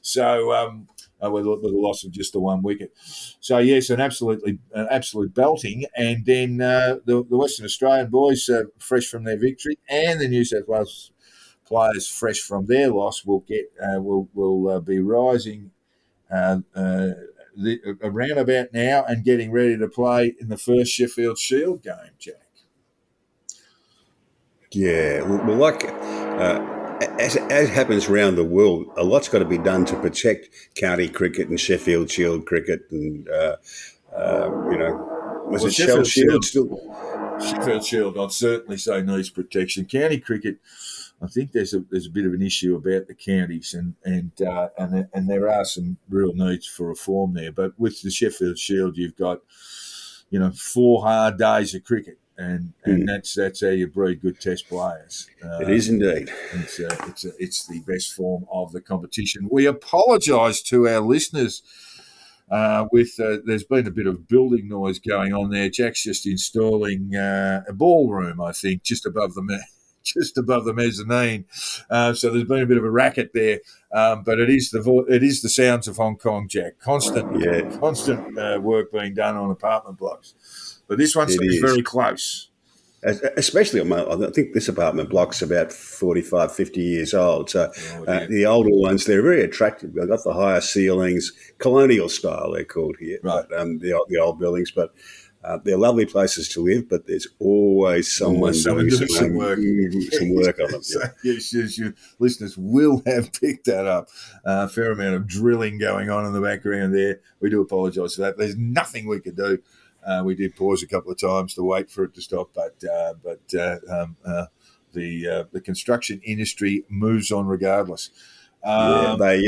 So with a loss of just the 1 wicket. So yes, an absolute belting, and then the Western Australian boys, fresh from their victory, and the New South Wales players, fresh from their loss, will be rising around about now and getting ready to play in the first Sheffield Shield game, Jack. Yeah, well, as happens around the world, a lot's got to be done to protect county cricket and Sheffield Shield cricket, and Sheffield Shield still? Sheffield Shield, I'd certainly say, needs protection. County cricket, I think there's a bit of an issue about the counties, and there are some real needs for reform there. But with the Sheffield Shield, you've got 4 hard days of cricket. And that's how you breed good test players. It is indeed. It's the best form of the competition. We apologise to our listeners There's been a bit of building noise going on there. Jack's just installing a ballroom, I think, just above the mezzanine. So there's been a bit of a racket there, but it is the sounds of Hong Kong, Jack. Constant work being done on apartment blocks, but this one seems very close. Especially I think this apartment block's about 45, 50 years old. So the older ones, they're very attractive. They've got the higher ceilings, colonial style they're called here, right? But, the old buildings, but they're lovely places to live. But there's always someone doing some work on them. So, yes, your listeners will have picked that up. A fair amount of drilling going on in the background there. We do apologise for that. There's nothing we could do. We did pause a couple of times to wait for it to stop, but the construction industry moves on regardless. They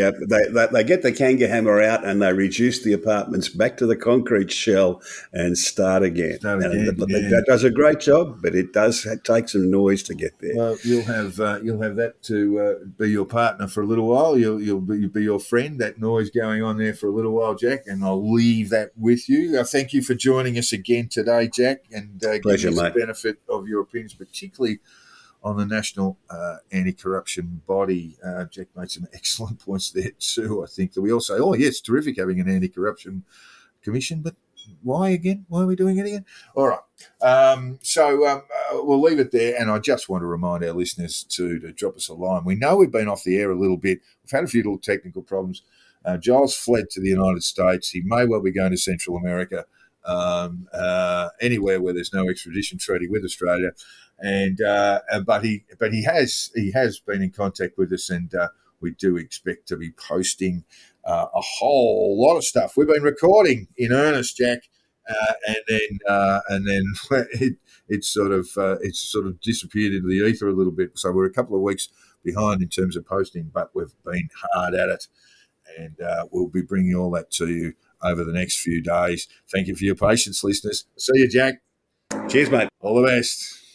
get the Kanga hammer out and they reduce the apartments back to the concrete shell and start again. That does a great job, but it does take some noise to get there. Well, you'll have that to be your partner for a little while. You'll be your friend. That noise going on there for a little while, Jack, and I'll leave that with you. Thank you for joining us again today, Jack, and pleasure, giving us mate. the benefit of your opinions, particularly on the National Anti-Corruption Body. Jack made some excellent points there too. I think that we all say, oh, yeah, it's terrific having an anti-corruption commission, but why again? Why are we doing it again? All right. So we'll leave it there, and I just want to remind our listeners to drop us a line. We know we've been off the air a little bit. We've had a few little technical problems. Giles fled to the United States. He may well be going to Central America, anywhere where there's no extradition treaty with Australia. But he has been in contact with us, and we do expect to be posting a whole lot of stuff. We've been recording in earnest, Jack, and then it's sort of disappeared into the ether a little bit. So we're a couple of weeks behind in terms of posting, but we've been hard at it, and we'll be bringing all that to you over the next few days. Thank you for your patience, listeners. See you, Jack. Cheers, mate. All the best.